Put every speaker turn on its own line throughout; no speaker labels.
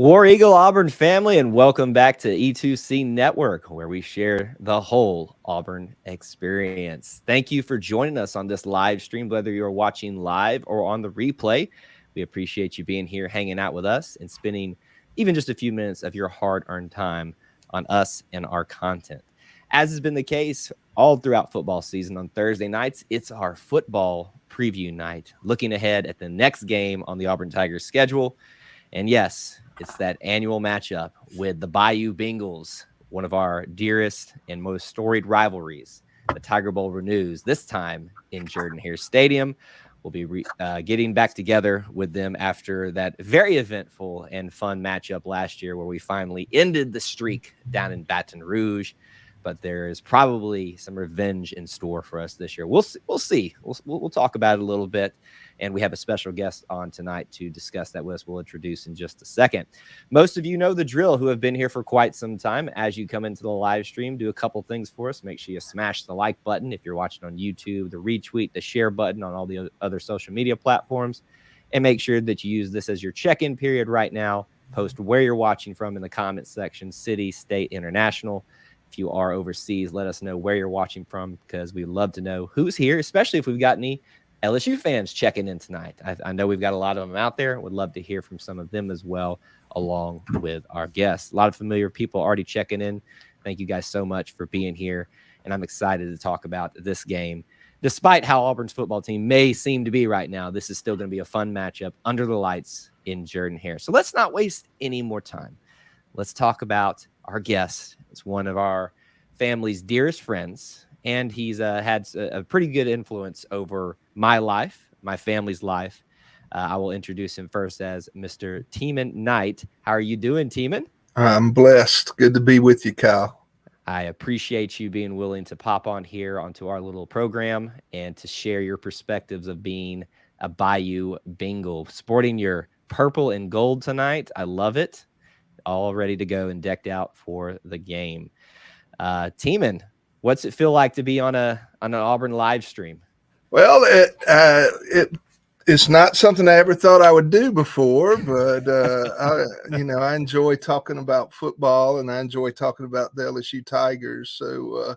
War Eagle Auburn family, and welcome back to E2C Network, where we share the whole Auburn experience. Thank you for joining us on this live stream, whether you're watching live or on the replay. We appreciate you being here, hanging out with us, and spending even just a few minutes of your hard-earned time on us and our content. As has been the case all throughout football season, on Thursday nights, it's our football preview night, looking ahead at the next game on the Auburn Tigers schedule. And yes, it's that annual matchup with the Bayou Bengals, one of our dearest and most storied rivalries. The Tiger Bowl renews, this time in Jordan-Hare Stadium. We'll be getting back together with them after that very eventful and fun matchup last year where we finally ended the streak down in Baton Rouge. But there is probably some revenge in store for us this year. We'll see. We'll talk about it a little bit. And we have a special guest on tonight to discuss that with us. We'll introduce in just a second. Most of you know the drill who have been here for quite some time. As you come into the live stream, do a couple things for us. Make sure you smash the like button if you're watching on YouTube, the retweet, the share button on all the other social media platforms. And make sure that you use this as your check-in period right now. Post where you're watching from in the comments section, city, state, international. If you are overseas, let us know where you're watching from because we'd love to know who's here, especially if we've got any LSU fans checking in tonight. I know we've got a lot of them out there. Would love to hear from some of them as well, along with our guests. A lot of familiar people already checking in. Thank you guys so much for being here. And I'm excited to talk about this game. Despite how Auburn's football team may seem to be right now, this is still going to be a fun matchup under the lights in Jordan-Hare. So let's not waste any more time. Let's talk about our guest. It's one of our family's dearest friends, and he's had a pretty good influence over my life, my family's life. I will introduce him first as Mr. Teeman Knight. How are you doing, Teeman?
I'm blessed. Good to be with you, Kyle.
I appreciate you being willing to pop on here onto our little program and to share your perspectives of being a Bayou Bengal. Sporting your purple and gold tonight. I love it. All ready to go and decked out for the game. Teeman, what's it feel like to be on an Auburn live stream?
Well, it's not something I ever thought I would do before, but I enjoy talking about football and I enjoy talking about the LSU Tigers. So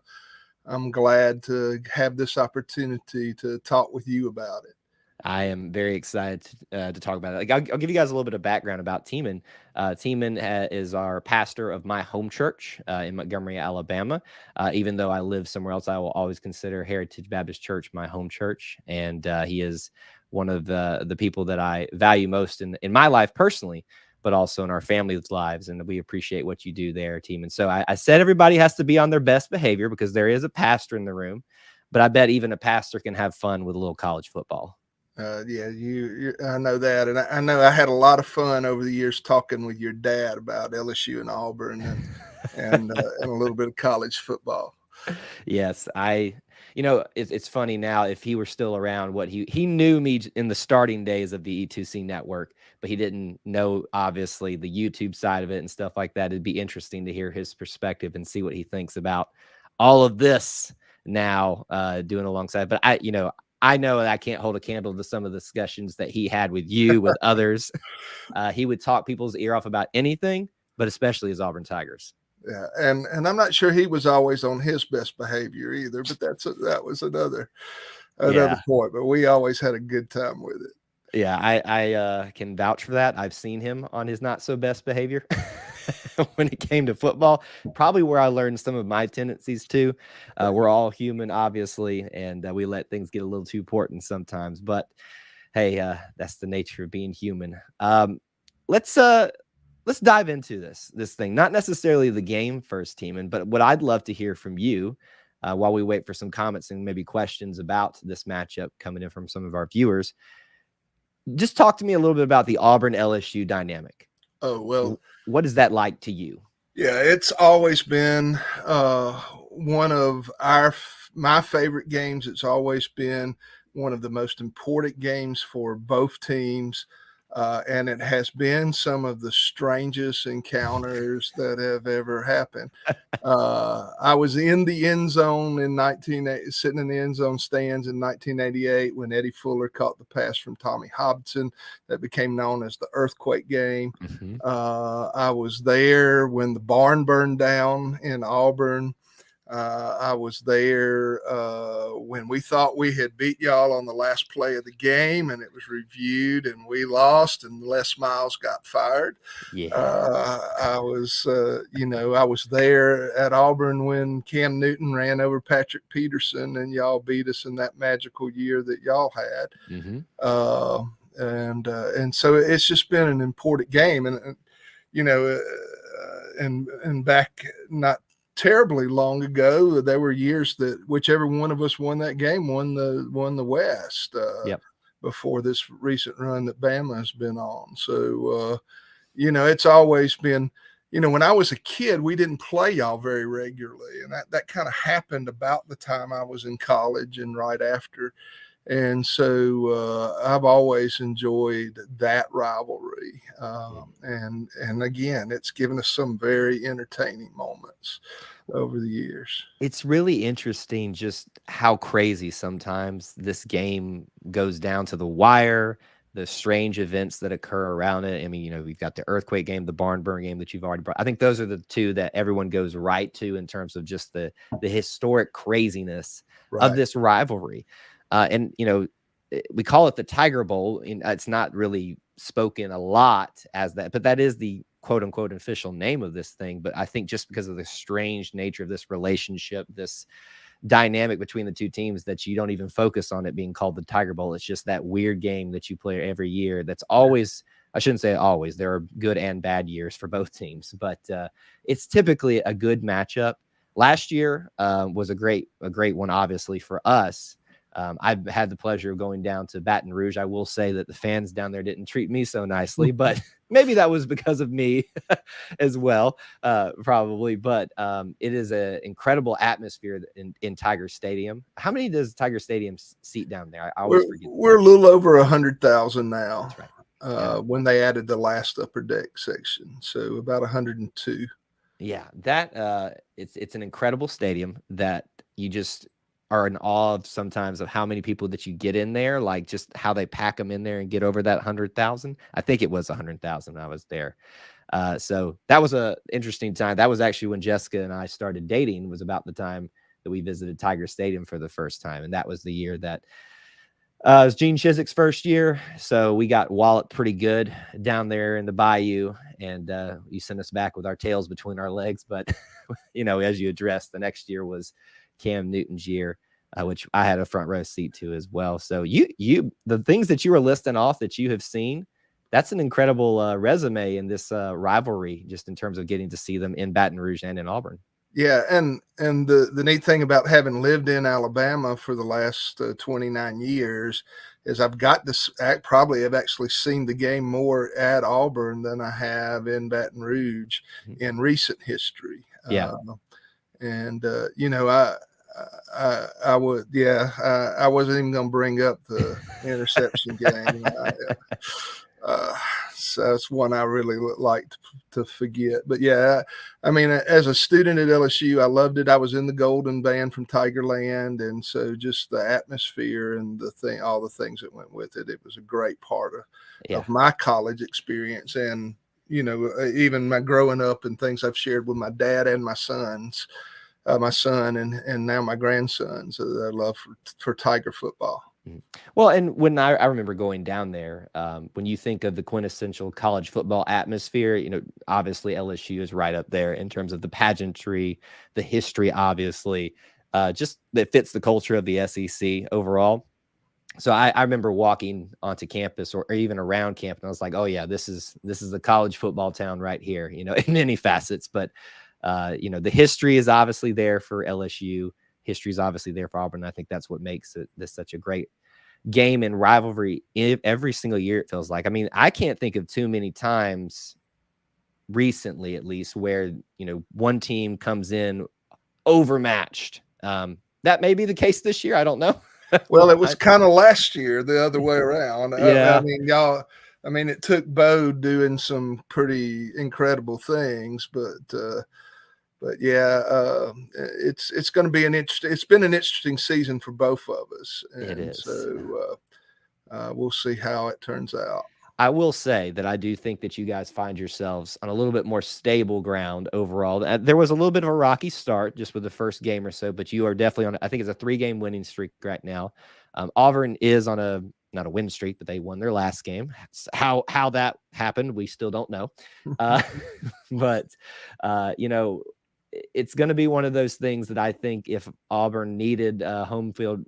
I'm glad to have this opportunity to talk with you about it.
I am very excited to talk about it. I'll give you guys a little bit of background about Teeman. Teeman is our pastor of my home church in Montgomery, Alabama. Even though I live somewhere else, I will always consider Heritage Baptist Church my home church. And he is one of the people that I value most in my life personally, but also in our family's lives. And we appreciate what you do there, Teeman. So I said everybody has to be on their best behavior because there is a pastor in the room. But I bet even a pastor can have fun with a little college football.
I know that. And I know I had a lot of fun over the years talking with your dad about LSU and Auburn and a little bit of college football.
Yes, it's funny now. If he were still around, he knew me in the starting days of the E2C network, but he didn't know, obviously, the YouTube side of it and stuff like that. It'd be interesting to hear his perspective and see what he thinks about all of this now doing alongside. But I know that I can't hold a candle to some of the discussions that he had with you, with others. He would talk people's ear off about anything, but especially his Auburn Tigers.
Yeah, and I'm not sure he was always on his best behavior either, but that was another point. But we always had a good time with it.
Yeah, I can vouch for that. I've seen him on his not so best behavior when it came to football. Probably where I learned some of my tendencies too. We're all human, obviously, and we let things get a little too important sometimes. But hey, that's the nature of being human. Let's dive into this thing. Not necessarily the game first, Teeman, but what I'd love to hear from you while we wait for some comments and maybe questions about this matchup coming in from some of our viewers. Just talk to me a little bit about the Auburn LSU dynamic.
Oh, well,
what is that like to you?
Yeah, it's always been one of my favorite games. It's always been one of the most important games for both teams. And it has been some of the strangest encounters that have ever happened. I was in the end zone sitting in the end zone stands in 1988 when Eddie Fuller caught the pass from Tommy Hobson that became known as the earthquake game.
Mm-hmm.
I was there when the barn burned down in Auburn. I was there when we thought we had beat y'all on the last play of the game, and it was reviewed, and we lost, and Les Miles got fired.
Yeah.
I was, I was there at Auburn when Cam Newton ran over Patrick Peterson, and y'all beat us in that magical year that y'all had.
Mm-hmm.
And so it's just been an important game, and and back not terribly long ago, there were years that whichever one of us won that game won the West.
Yep.
Before this recent run that Bama has been on. So it's always been, when I was a kid, we didn't play y'all very regularly, and that kind of happened about the time I was in college and right after. And so I've always enjoyed that rivalry. And again, it's given us some very entertaining moments over the years.
It's really interesting just how crazy sometimes this game goes down to the wire, the strange events that occur around it. I mean, we've got the earthquake game, the barn burn game that you've already brought. I think those are the two that everyone goes right to in terms of just the historic craziness of this rivalry. And we call it the Tiger Bowl. It's not really spoken a lot as that, but that is the quote unquote official name of this thing. But I think just because of the strange nature of this relationship, this dynamic between the two teams, that you don't even focus on it being called the Tiger Bowl. It's just that weird game that you play every year. That's always, I shouldn't say always, there are good and bad years for both teams, but it's typically a good matchup. Last year was a great one, obviously, for us. I've had the pleasure of going down to Baton Rouge. I will say that the fans down there didn't treat me so nicely, but maybe that was because of me as well, probably. But it is an incredible atmosphere in Tiger Stadium. How many does Tiger Stadium seat down there? I always forget.
We're a little over 100,000 now.
That's right.
When they added the last upper deck section, so about 102.
Yeah, that it's an incredible stadium that you just are in awe of sometimes of how many people that you get in there, like just how they pack them in there and get over that 100,000. I think it was 100,000 when I was there. So that was a interesting time. That was actually when Jessica and I started dating, was about the time that we visited Tiger Stadium for the first time. And that was the year that it was Gene Chiswick's first year. So we got walloped pretty good down there in the bayou, and you sent us back with our tails between our legs. But, as you addressed, the next year was Cam Newton's year, which I had a front row seat to as well. So the things that you were listing off that you have seen, that's an incredible resume in this rivalry, just in terms of getting to see them in Baton Rouge and in Auburn.
Yeah, and the neat thing about having lived in Alabama for the last 29 years is I've got this. I probably have actually seen the game more at Auburn than I have in Baton Rouge in recent history.
Yeah.
I would, I wasn't even going to bring up the interception game. So that's one I really like to forget. But yeah, I mean, as a student at LSU, I loved it. I was in the Golden Band from Tigerland, and so just the atmosphere and all the things that went with it. It was a great part of my college experience, and even my growing up and things I've shared with my dad and my sons. My son and now my grandsons, their love for Tiger football.
Well, and when I remember going down there, when you think of the quintessential college football atmosphere, obviously LSU is right up there in terms of the pageantry, the history, obviously, just that fits the culture of the SEC overall. So I remember walking onto campus or even around camp, and I was like, oh yeah, this is a college football town right here, in many facets. But the history is obviously there for LSU. History is obviously there for Auburn. I think that's what makes this such a great game and rivalry every single year, it feels like. I mean, I can't think of too many times recently, at least, where, one team comes in overmatched. That may be the case this year. I don't know.
Well, it was kind of last year the other way around.
Yeah.
I mean, y'all, I mean, it took Bo doing some pretty incredible things, but yeah, it's going to be it's been an interesting season for both of us. And
It is.
So we'll see how it turns out.
I will say that I do think that you guys find yourselves on a little bit more stable ground overall. There was a little bit of a rocky start just with the first game or so, but you are definitely on, I think it's a 3-game winning streak right now. Auburn is on not a win streak, but they won their last game. How that happened, we still don't know. But, it's going to be one of those things that I think if Auburn needed home field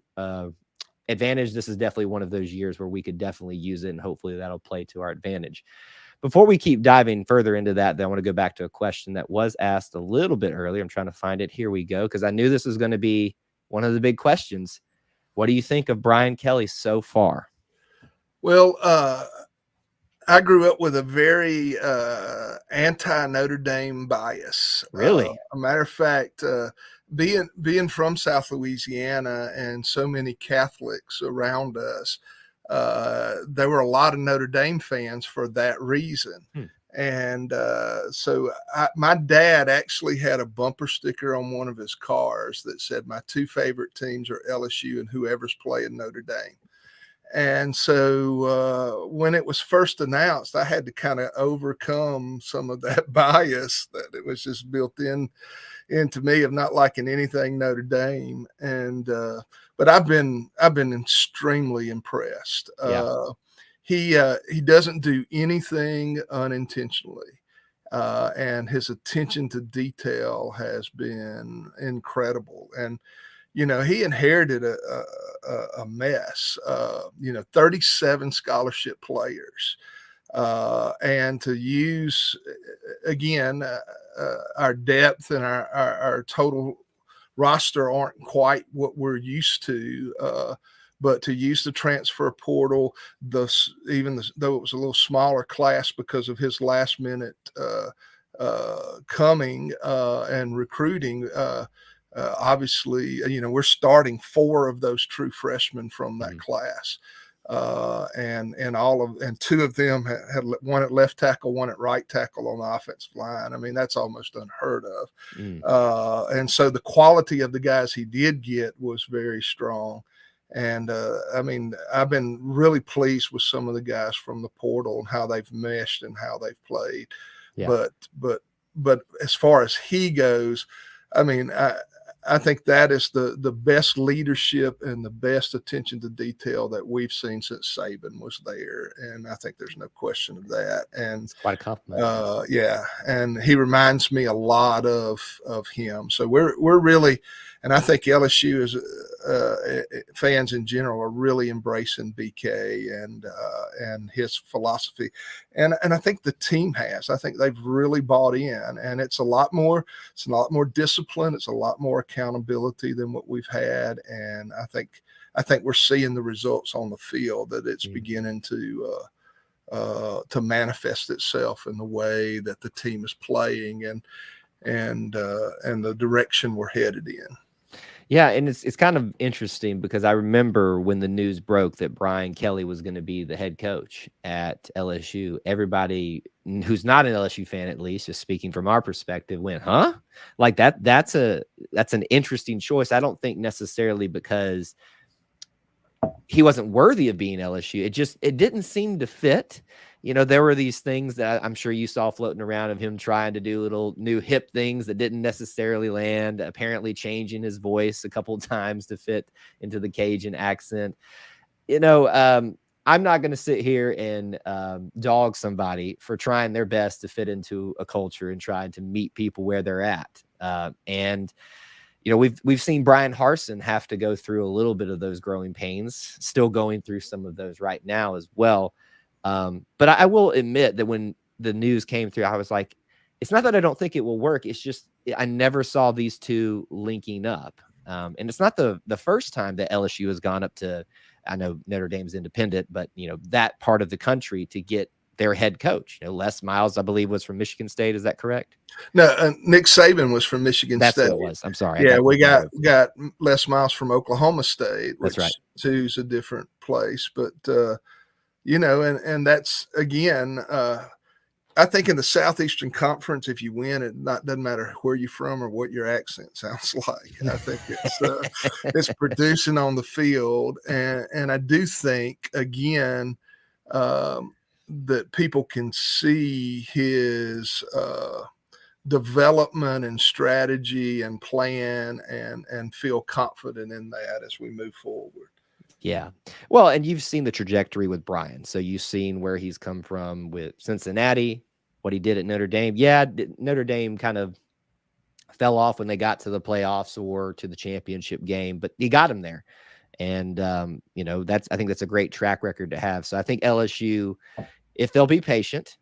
advantage, this is definitely one of those years where we could definitely use it, and hopefully that'll play to our advantage. Before we keep diving further into that, I want to go back to a question that was asked a little bit earlier. I'm trying to find it. Here we go, because I knew this was going to be one of the big questions. What do you think of Brian Kelly so far?
Well, I grew up with a very anti-Notre Dame bias.
Really?
A matter of fact, being from South Louisiana and so many Catholics around us, there were a lot of Notre Dame fans for that reason. And so my dad actually had a bumper sticker on one of his cars that said, "My 2 favorite teams are LSU and whoever's playing Notre Dame." And so when it was first announced, I had to kind of overcome some of that bias that it was just built into me of not liking anything Notre Dame. And but I've been extremely impressed.
Yeah.
He doesn't do anything unintentionally. And his attention to detail has been incredible. And he inherited a mess, 37 scholarship players. And to use, again, our depth and our total roster aren't quite what we're used to, but to use the transfer portal, though it was a little smaller class because of his last minute coming and recruiting, obviously, we're starting 4 of those true freshmen from that class. And 2 of them had one at left tackle, one at right tackle on the offensive line. I mean, that's almost unheard of. And so the quality of the guys he did get was very strong. And I mean, I've been really pleased with some of the guys from the portal and how they've meshed and how they've played. Yeah. But as far as he goes, I mean, I think that is the best leadership and the best attention to detail that we've seen since Saban was there. And I think there's no question of that. And
it's quite a compliment.
Yeah. And he reminds me a lot of him. So we're really, and I think LSU is fans in general are really embracing BK and his philosophy. And I think the team has. I think they've really bought in, and it's a lot more discipline. It's a lot more accountability than what we've had. And I think we're seeing the results on the field, that it's beginning to manifest itself in the way that the team is playing and the direction we're headed in.
Yeah, and it's kind of interesting because I remember when the news broke that Brian Kelly was going to be the head coach at LSU, everybody who's not an LSU fan, at least, just speaking from our perspective, went, huh? Like that's an interesting choice. I don't think necessarily because he wasn't worthy of being LSU. It didn't seem to fit. There were these things that I'm sure you saw floating around of him trying to do little new hip things that didn't necessarily land, apparently changing his voice a couple of times to fit into the Cajun accent. I'm not going to sit here and dog somebody for trying their best to fit into a culture and trying to meet people where they're at. We've seen Brian Harsin have to go through a little bit of those growing pains, still going through some of those right now as well. But I will admit that when the news came through, I was like, it's not that I don't think it will work. It's just I never saw these two linking up. And it's not the first time that LSU has gone up to, I know Notre Dame's independent, but, that part of the country to get their head coach. Les Miles, I believe, was from Michigan State. Is that correct?
No, Nick Saban was from Michigan State.
That's what it was. I'm sorry.
Yeah, we got Les Miles from Oklahoma State, which
that's right.
two's a different place. But and that's again. I think in the Southeastern Conference, if you win, doesn't matter where you're from or what your accent sounds like. I think it's producing on the field, and I do think again that people can see his development and strategy and plan and feel confident in that as we move forward.
Yeah. Well, and you've seen the trajectory with Brian. So you've seen where he's come from with Cincinnati, what he did at Notre Dame. Yeah, Notre Dame kind of fell off when they got to the playoffs or to the championship game, but he got him there. And I think that's a great track record to have. So I think LSU, if they'll be patient,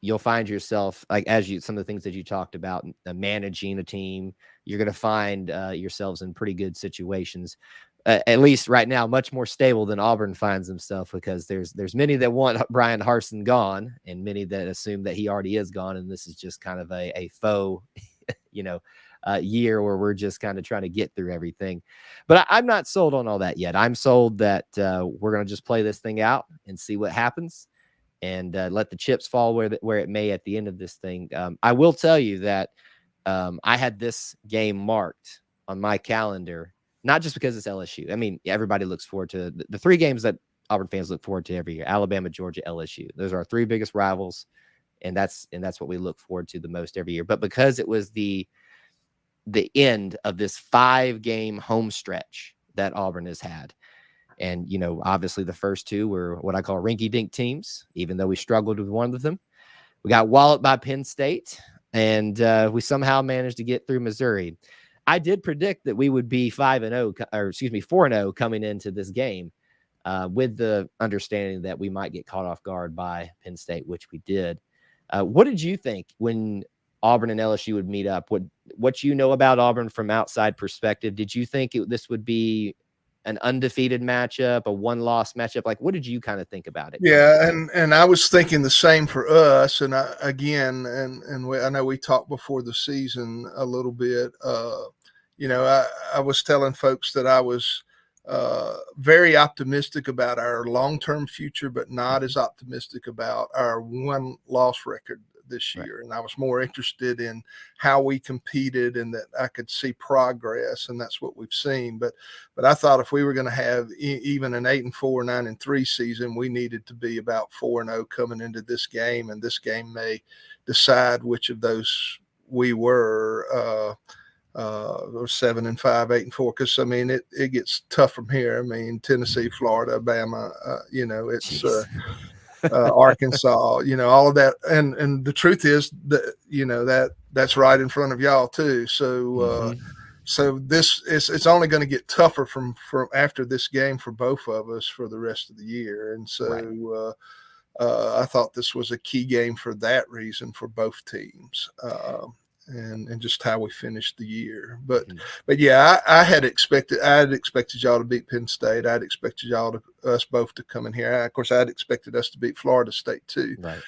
you'll find yourself some of the things that you talked about, managing a team, you're going to find yourselves in pretty good situations. At least right now, much more stable than Auburn finds himself, because there's many that want Brian Harsin gone and many that assume that he already is gone. And this is just kind of a faux, year where we're just kind of trying to get through everything. But I'm not sold on all that yet. I'm sold that we're going to just play this thing out and see what happens, and let the chips fall where it may at the end of this thing. I will tell you that I had this game marked on my calendar, not just because it's LSU. I mean, everybody looks forward to the three games that Auburn fans look forward to every year: Alabama, Georgia, LSU. Those are our three biggest rivals, and that's what we look forward to the most every year. But because it was the end of this 5-game home stretch that Auburn has had, and obviously the first two were what I call rinky-dink teams, even though we struggled with one of them. We got walloped by Penn State, and we somehow managed to get through Missouri. I did predict that we would be 4-0 coming into this game, with the understanding that we might get caught off guard by Penn State, which we did. What did you think when Auburn and LSU would meet up? What you know about Auburn from outside perspective? Did you think this would be an undefeated matchup, a one-loss matchup? Like, what did you kind of think about it?
Yeah, and I was thinking the same for us. And I know we talked before the season a little bit. I was telling folks that I was very optimistic about our long-term future, but not as optimistic about our one-loss record this year. Right. And I was more interested in how we competed and that I could see progress, and that's what we've seen. But I thought if we were going to have even an 8-4, 9-3 season, we needed to be about 4-0 coming into this game, and this game may decide which of those we were. Or 7-5, 8-4, because I mean it gets tough from here. I mean, Tennessee, Florida, Alabama, it's Arkansas, all of that, and the truth is that that's right in front of y'all too. So so it's only going to get tougher from after this game for both of us for the rest of the year. And so I thought this was a key game for that reason for both teams. And just how we finished the year. But yeah, I had expected y'all to beat Penn State. I'd expected us both to come in here. Of course, I'd expected us to beat Florida State too.
Right.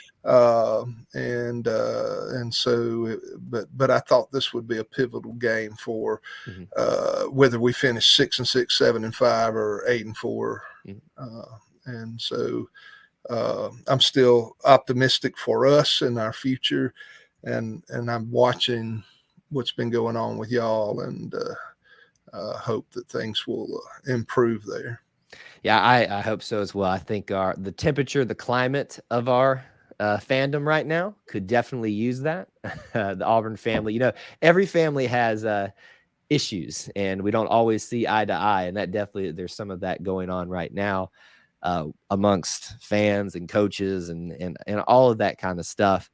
And so, but I thought this would be a pivotal game for whether we finish 6-6, 7-5, or 8-4. And so I'm still optimistic for us and our future. And I'm watching what's been going on with y'all, and hope that things will improve there.
Yeah, I hope so as well. I think the temperature, the climate of our fandom right now could definitely use that. The Auburn family, every family has issues, and we don't always see eye to eye, and that definitely, there's some of that going on right now amongst fans and coaches and all of that kind of stuff.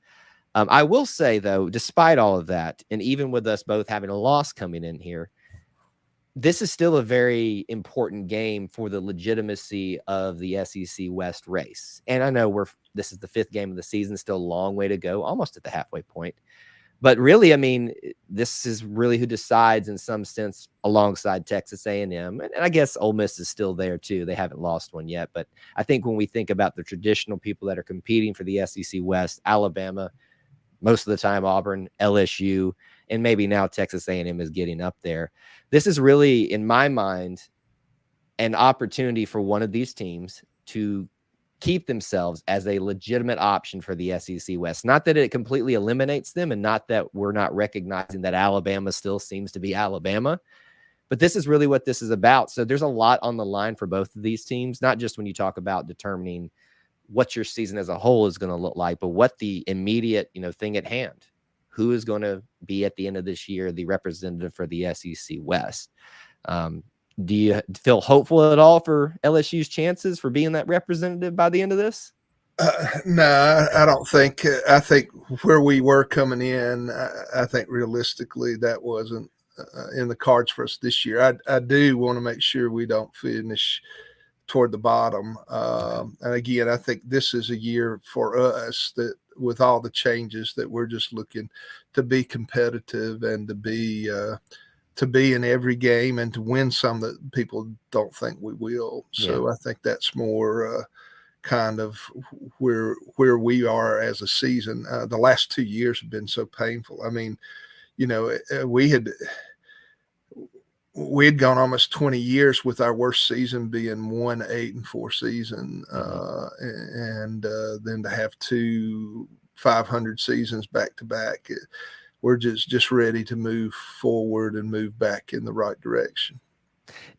I will say, though, despite all of that, and even with us both having a loss coming in here, this is still a very important game for the legitimacy of the SEC West race. And I know this is the 5th game of the season, still a long way to go, almost at the halfway point. But really, I mean, this is really who decides in some sense alongside Texas A&M. And I guess Ole Miss is still there, too. They haven't lost one yet. But I think when we think about the traditional people that are competing for the SEC West, Alabama, most of the time Auburn, LSU, and maybe now Texas A&M is getting up there. This is really, in my mind, an opportunity for one of these teams to keep themselves as a legitimate option for the SEC West. Not that it completely eliminates them, and not that we're not recognizing that Alabama still seems to be Alabama, but this is really what this is about. So there's a lot on the line for both of these teams, not just when you talk about determining what your season as a whole is going to look like, but what the immediate, thing at hand. Who is going to be at the end of this year the representative for the SEC West? Do you feel hopeful at all for LSU's chances for being that representative by the end of this?
No, I don't think. I think where we were coming in, I think realistically that wasn't in the cards for us this year. I do want to make sure we don't finish toward the bottom. And again, I think this is a year for us that, with all the changes, that we're just looking to be competitive and to be in every game and to win some that people don't think we will. So I think that's more kind of where we are as a season. The last 2 years have been so painful. I mean, we had gone almost 20 years with our worst season being 1-8-4 season, and then to have 2 500 seasons back to back. We're just ready to move forward and move back in the right direction.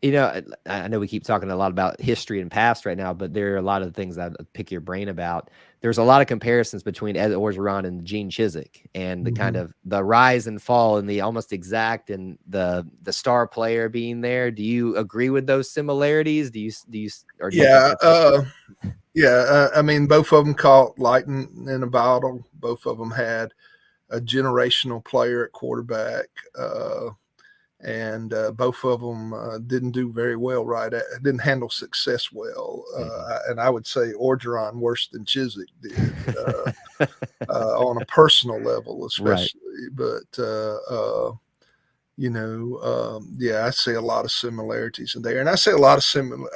I know we keep talking a lot about history and past right now, but there are a lot of things I'd pick your brain about. There's a lot of comparisons between Ed Orgeron and Gene Chizik, and the kind of the rise and fall and the almost exact, and the star player being there. Do you agree with those similarities? Do you or do
yeah. I mean, both of them caught lightning in a bottle. Both of them had a generational player at quarterback. And both of them didn't do very well, didn't handle success well. And I would say Orgeron worse than Chizik did on a personal level, especially. Right. But, I see a lot of similarities in there. And I see a lot of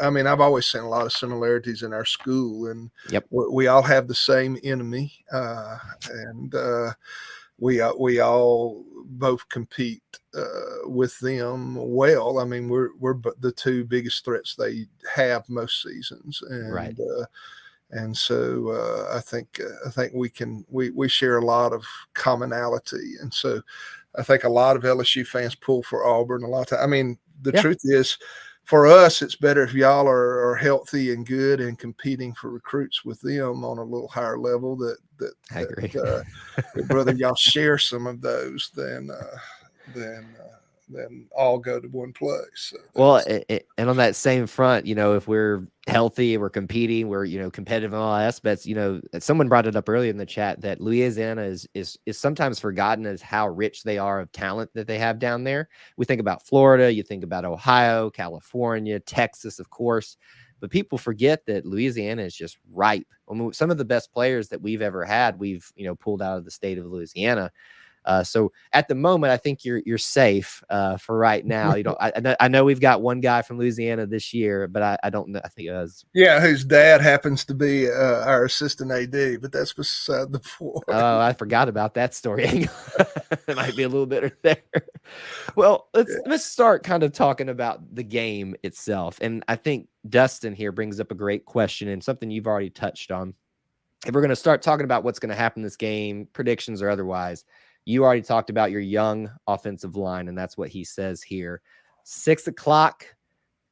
I've always seen a lot of similarities in our school. And we all have the same enemy. And we all both compete with them well. I mean, we're the two biggest threats they have most seasons, and and so I think we share a lot of commonality, and so I think a lot of LSU fans pull for Auburn a lot of time. I mean, the truth is, for us, it's better if y'all are healthy and good and competing for recruits with them on a little higher level. I agree. Brother, y'all share some of those, then all go to one place. So
well, and on that same front, if we're healthy, we're competing, we're competitive in all aspects. Someone brought it up earlier in the chat that Louisiana is sometimes forgotten as how rich they are of talent that they have down there. We think about Florida, you think about Ohio, California, Texas, of course, but people forget that Louisiana is just ripe. I mean, some of the best players that we've ever had, we've pulled out of the state of Louisiana. So at the moment, I think you're safe for right now. I know we've got one guy from Louisiana this year, but I don't know. I think it was
whose dad happens to be our assistant AD, but that's beside the point.
Oh, I forgot about that story. It might be a little bit there. Well, let's start kind of talking about the game itself, and I think Dustin here brings up a great question and something you've already touched on. If we're going to start talking about what's going to happen in this game, predictions or otherwise, you already talked about your young offensive line, and that's what he says here. 6 o'clock,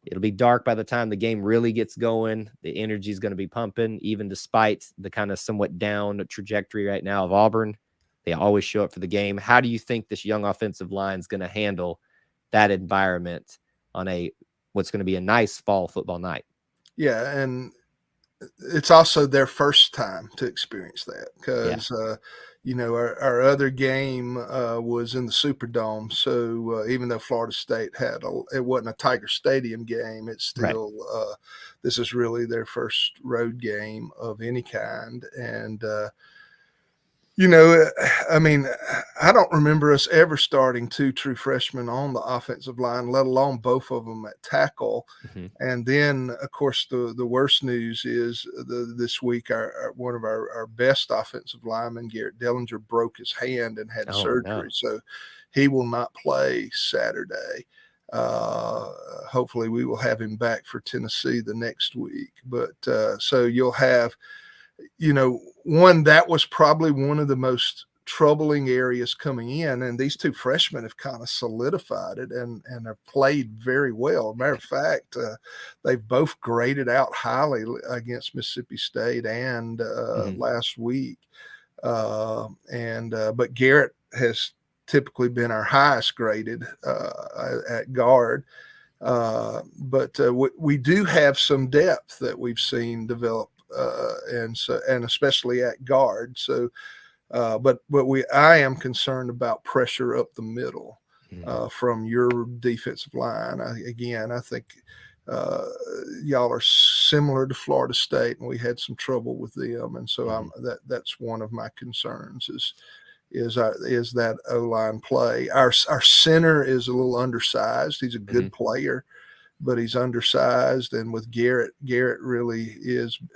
it'll be dark by the time the game really gets going. The energy is going to be pumping, even despite the kind of somewhat down trajectory right now of Auburn. They always show up for the game. How do you think this young offensive line is going to handle that environment on what's going to be a nice fall football night?
Yeah, and it's also their first time to experience that because our other game was in the Superdome. So even though Florida State it wasn't a Tiger Stadium game, it's still this is really their first road game of any kind. And I mean, I don't remember us ever starting 2 true freshmen on the offensive line, let alone both of them at tackle. Mm-hmm. And then, of course, the worst news is this week, one of our best offensive linemen, Garrett Dellinger, broke his hand and had surgery. No. So he will not play Saturday. Hopefully we will have him back for Tennessee the next week. But so you'll have, one that was probably one of the most troubling areas coming in, and these two freshmen have kind of solidified it and have played very well. Matter of fact, they've both graded out highly against Mississippi State and last week. But Garrett has typically been our highest graded at guard. But we do have some depth that we've seen develop, and especially at guard. So, but I am concerned about pressure up the middle from your defensive line. I think y'all are similar to Florida State, and we had some trouble with them, and so that's one of my concerns is that O-line play. Our center is a little undersized. He's a good player, but he's undersized. And with Garrett really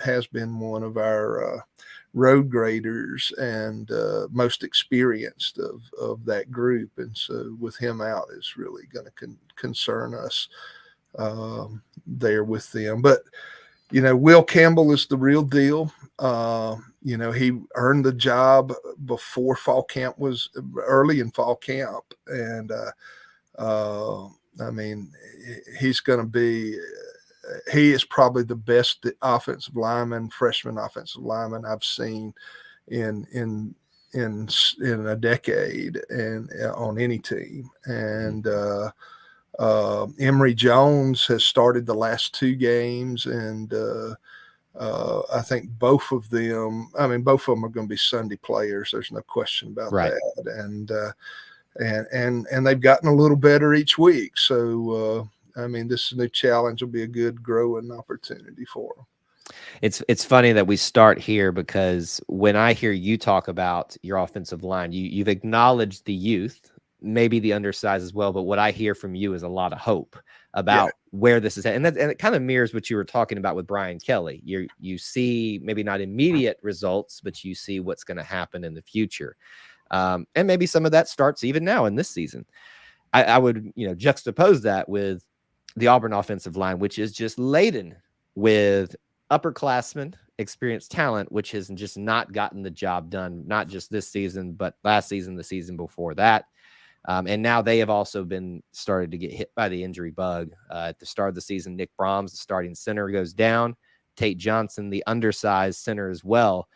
has been one of our road graders and most experienced of that group. And so with him out, it's really going to concern us there with them. But Will Campbell is the real deal. He earned the job before fall camp was early in fall camp. And, he's going to be, he is probably the best freshman offensive lineman I've seen in a decade and on any team. And, Emory Jones has started the last two games, and I think both of them are going to be Sunday players. There's no question about that. And they've gotten a little better each week. So, this new challenge will be a good growing opportunity for them.
It's funny that we start here, because when I hear you talk about your offensive line, you've acknowledged the youth, maybe the undersized as well, but what I hear from you is a lot of hope about where this is at. And it kind of mirrors what you were talking about with Brian Kelly. You see maybe not immediate results, but you see what's going to happen in the future. And maybe some of that starts even now in this season. I would, juxtapose that with the Auburn offensive line, which is just laden with upperclassmen, experienced talent, which has just not gotten the job done, not just this season, but last season, the season before that. And now they have also been started to get hit by the injury bug. At the start of the season, Nick Brahms, the starting center, goes down. Tate Johnson, the undersized center as well,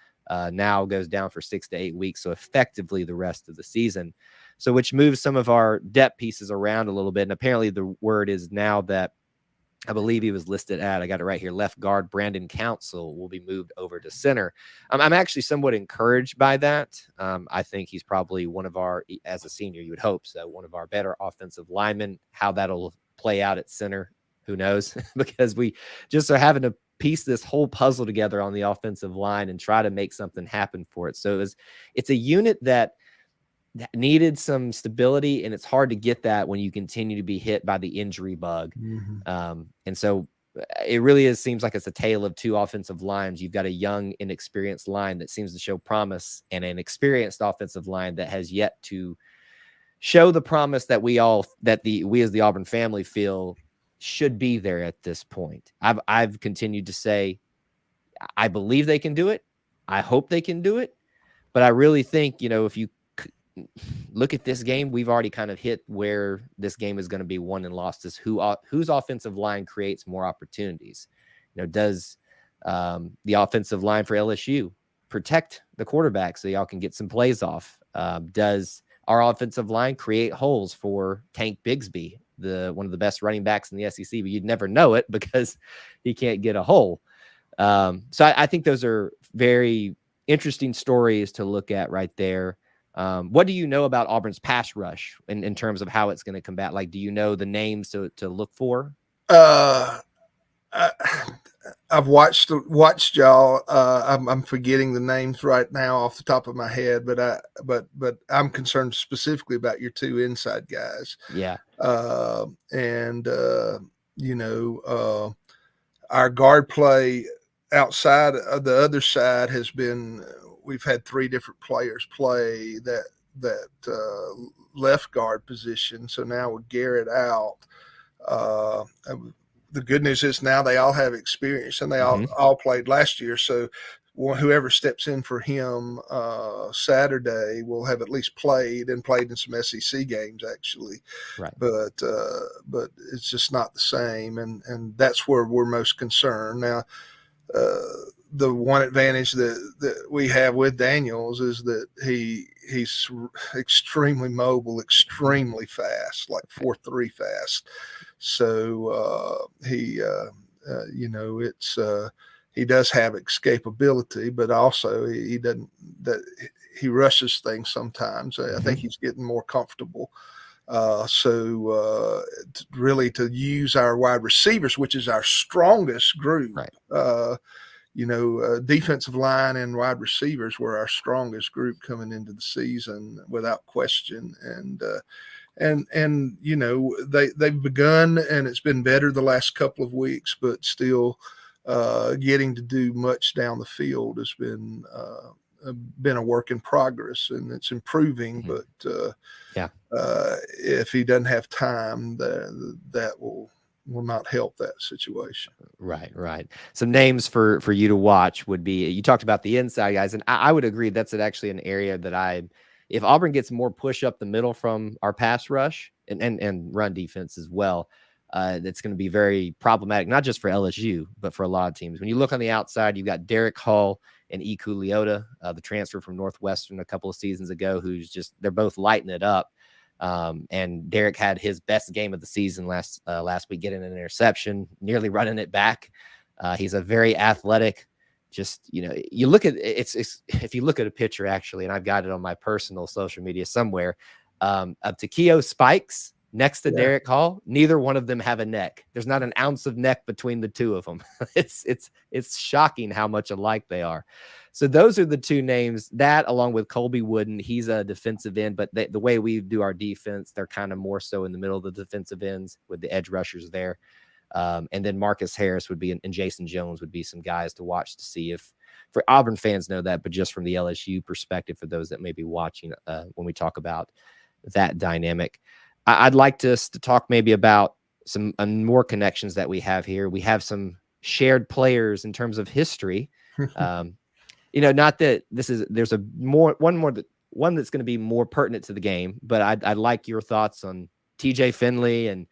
now goes down for 6 to 8 weeks. So effectively the rest of the season. So which moves some of our depth pieces around a little bit. And apparently the word is now that I believe he was listed at, I got it right here, left guard Brandon Council will be moved over to center. I'm actually somewhat encouraged by that. I think he's probably one of our, as a senior, you would hope so, one of our better offensive linemen. How that'll play out at center, who knows? Because we just are having to piece this whole puzzle together on the offensive line and try to make something happen for it. So it's a unit that needed some stability, and it's hard to get that when you continue to be hit by the injury bug. And so it really seems like it's a tale of two offensive lines. You've got a young, inexperienced line that seems to show promise, and an experienced offensive line that has yet to show the promise that we as the Auburn family feel should be there at this point. I've continued to say, I believe they can do it. I hope they can do it. But I really think, if you look at this game, we've already kind of hit where this game is going to be won and lost, is whose offensive line creates more opportunities. Does the offensive line for LSU protect the quarterback so y'all can get some plays off? Does our offensive line create holes for Tank Bigsby, one of the best running backs in the SEC, but you'd never know it because he can't get a hole. So I think those are very interesting stories to look at right there. What do you know about Auburn's pass rush in terms of how it's going to combat? Like, do you know the names to look for?
I've watched y'all. I'm forgetting the names right now off the top of my head, but I'm concerned specifically about your two inside guys.
Yeah.
Our guard play outside of the other side has been, we've had three different players play that left guard position. So now with Garrett out, The good news is now they all have experience, and they all played last year. So whoever steps in for him Saturday will have at least played in some SEC games, actually.
Right.
But it's just not the same, and that's where we're most concerned now. The one advantage that we have with Daniels is that he's extremely mobile, extremely fast, like 4.3 fast. So he does have escapability, but also he rushes things sometimes. I think he's getting more comfortable. Really to use our wide receivers, which is our strongest group,
right.
Defensive line and wide receivers were our strongest group coming into the season without question. And they've begun, and it's been better the last couple of weeks, but still getting to do much down the field has been a work in progress, and it's improving. But if he doesn't have time, that will not help that situation.
Right. Some names for you to watch would be, you talked about the inside guys, and I would agree that's actually an area that if Auburn gets more push up the middle from our pass rush and run defense as well, that's going to be very problematic, not just for LSU, but for a lot of teams. When you look on the outside, you've got Derek Hall and Iku Leota, the transfer from Northwestern a couple of seasons ago, they're both lighting it up. And Derek had his best game of the season last week, getting an interception, nearly running it back. He's a very athletic, you look at if you look at a picture, actually, and I've got it on my personal social media somewhere, of Takeo Spikes next to Derek Hall, neither one of them have a neck. There's not an ounce of neck between the two of them. It's shocking how much alike they are. So those are the two names, that along with Colby Wooden. He's a defensive end, but the way we do our defense, they're kind of more so in the middle of the defensive ends with the edge rushers there. And then Marcus Harris would be, and Jason Jones would be some guys to watch to see if, for Auburn fans know that, but just from the LSU perspective, for those that may be watching when we talk about that dynamic. I'd like us to talk maybe about some more connections that we have here. We have some shared players in terms of history. Not that there's one that's going to be more pertinent to the game, but I'd like your thoughts on TJ Finley and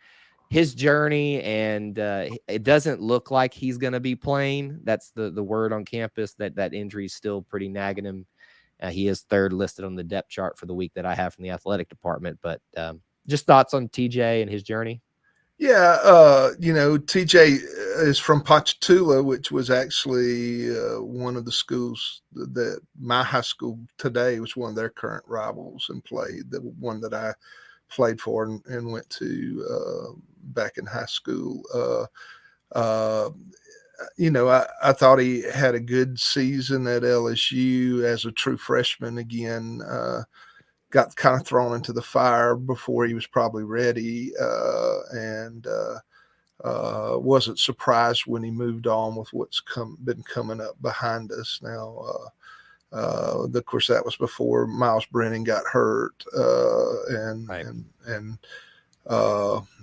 his journey. And it doesn't look like he's going to be playing. That's the word on campus, that injury is still pretty nagging him. He is third listed on the depth chart for the week that I have from the athletic department, but just thoughts on TJ and his journey.
Yeah, TJ is from Ponchatoula, which was actually one of the schools that my high school today was one of their current rivals and played, the one that I played for and went to back in high school. I thought he had a good season at LSU as a true freshman again. Got kind of thrown into the fire before he was probably ready, and wasn't surprised when he moved on with what's been coming up behind us now. Of course, that was before Miles Brennan got hurt, and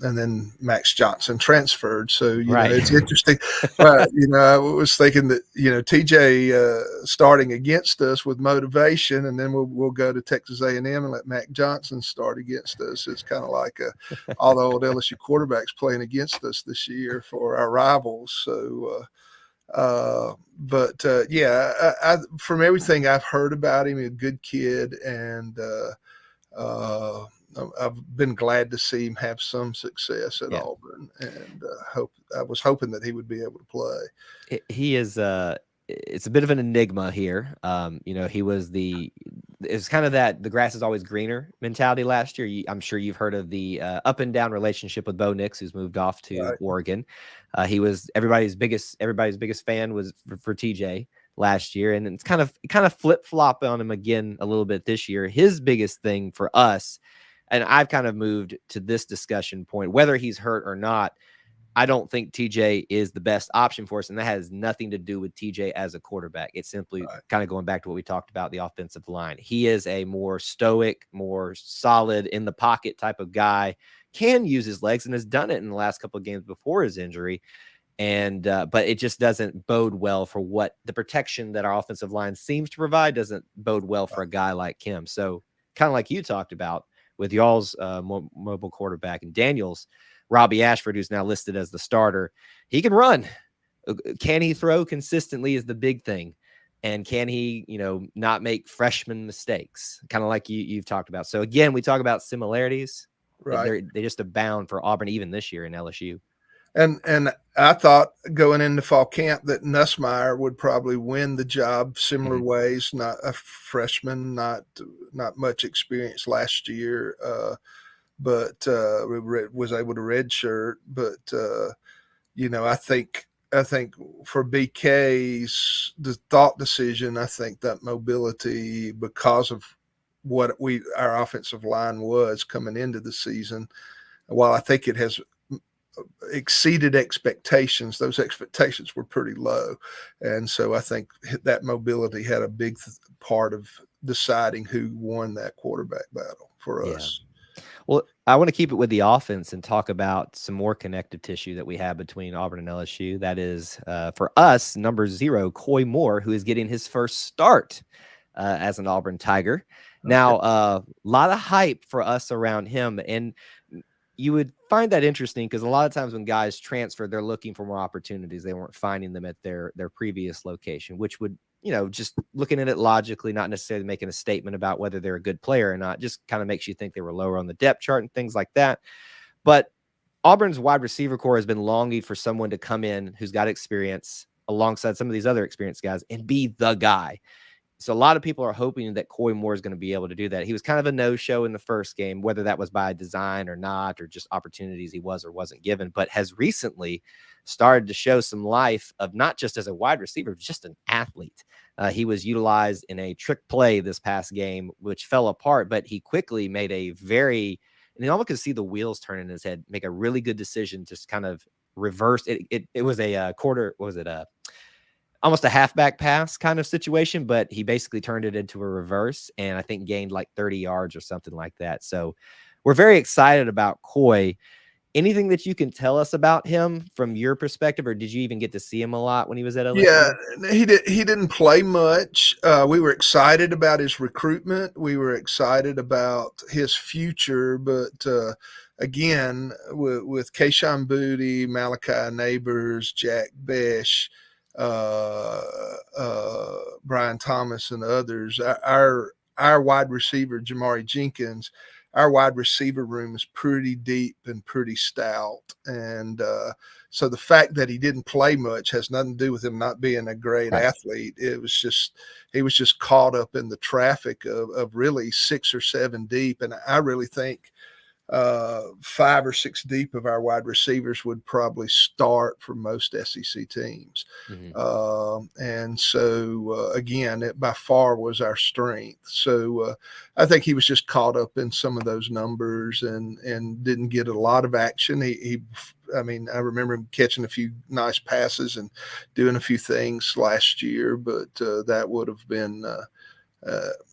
then Max Johnson transferred. So, it's interesting. But, I was thinking that, TJ starting against us with motivation, and then we'll go to Texas A&M and let Mac Johnson start against us. It's kind of like all the old LSU quarterbacks playing against us this year for our rivals. So, from everything I've heard about him, a good kid, and I've been glad to see him have some success at Auburn, and I was hoping that he would be able to play.
He is it's a bit of an enigma here. It's kind of that the grass is always greener mentality last year. I'm sure you've heard of the up and down relationship with Bo Nix, who's moved off to Oregon. He was everybody's biggest fan was for TJ last year, and it's kind of flip flop on him again a little bit this year. His biggest thing for us, and I've kind of moved to this discussion point, whether he's hurt or not, I don't think TJ is the best option for us, and that has nothing to do with TJ as a quarterback. It's simply kind of going back to what we talked about, the offensive line. He is a more stoic, more solid in the pocket type of guy, can use his legs, and has done it in the last couple of games before his injury. And but it just doesn't bode well for what the protection that our offensive line seems to provide. Doesn't bode well for a guy like him. So kind of like you talked about with y'all's mobile quarterback and Daniels, Robbie Ashford, who's now listed as the starter, he can run. Can he throw consistently is the big thing. And can he, not make freshman mistakes, kind of like you've talked about. So again, we talk about similarities.
Right.
They just abound for Auburn even this year in LSU.
And I thought going into fall camp that Nussmeier would probably win the job similar ways. Not a freshman, not much experience last year, but was able to redshirt. But I think for BK's the thought decision, I think that mobility, because of what our offensive line was coming into the season, while I think it has exceeded expectations, those expectations were pretty low. And so I think that mobility had a big part of deciding who won that quarterback battle for us.
Well, I want to keep it with the offense and talk about some more connective tissue that we have between Auburn and LSU. That is, for us, number 0, Coy Moore, who is getting his first start as an Auburn Tiger. Okay. Now, a lot of hype for us around him. And you would find that interesting because a lot of times when guys transfer, they're looking for more opportunities. They weren't finding them at their previous location, which would, just looking at it logically, not necessarily making a statement about whether they're a good player or not, just kind of makes you think they were lower on the depth chart and things like that. But Auburn's wide receiver core has been longing for someone to come in who's got experience alongside some of these other experienced guys and be the guy. So a lot of people are hoping that Coy Moore is going to be able to do that. He was kind of a no-show in the first game, whether that was by design or not, or just opportunities he was or wasn't given, but has recently started to show some life of not just as a wide receiver, just an athlete. He was utilized in a trick play this past game, which fell apart, but he quickly made and you almost could see the wheels turn in his head, make a really good decision, just kind of reverse it. It was a quarter, what was it? Almost a halfback pass kind of situation, but he basically turned it into a reverse and I think gained like 30 yards or something like that. So we're very excited about Coy. Anything that you can tell us about him from your perspective, or did you even get to see him a lot when he was at LSU?
Yeah, he didn't play much. We were excited about his recruitment. We were excited about his future, but again, with Kayshawn Booty, Malachi Neighbors, Jack Besh, Brian Thomas and others, our wide receiver Jamari Jenkins, our wide receiver room is pretty deep and pretty stout, and so the fact that he didn't play much has nothing to do with him not being a great athlete. It was just he was just caught up in the traffic of really 6 or 7 deep, and I really think 5 or 6 deep of our wide receivers would probably start for most SEC teams. And so, again, it by far was our strength. So I think he was just caught up in some of those numbers and didn't get a lot of action. I remember him catching a few nice passes and doing a few things last year, but that would have been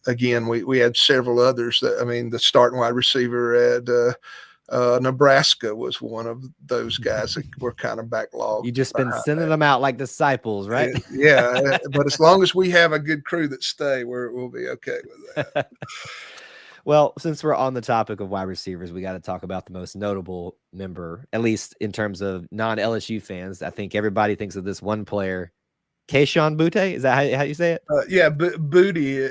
again, we had several others the starting wide receiver at Nebraska was one of those guys that were kind of backlogged.
You just been sending them out like disciples, right?
Yeah. But as long as we have a good crew that stay, we'll be okay with that.
Well, since we're on the topic of wide receivers, we got to talk about the most notable member, at least in terms of non-LSU fans. I think everybody thinks of this one player, Kayshawn Boutte. Is that how you say it?
Yeah, Booty.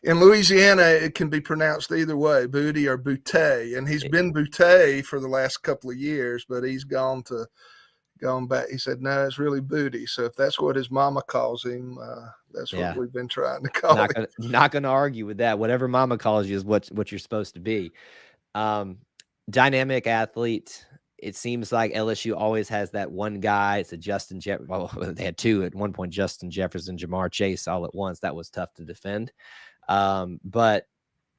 In Louisiana, it can be pronounced either way, Booty or Boutte. And he's been Boutte for the last couple of years, but he's gone back. He said, no, it's really Booty. So if that's what his mama calls him, that's what we've been trying to call him.
Not going to argue with that. Whatever mama calls you is what you're supposed to be. Dynamic athlete. It seems like LSU always has that one guy. It's a Justin Jefferson. Well, they had 2 at one point, Justin Jefferson, Jamar Chase all at once. That was tough to defend. But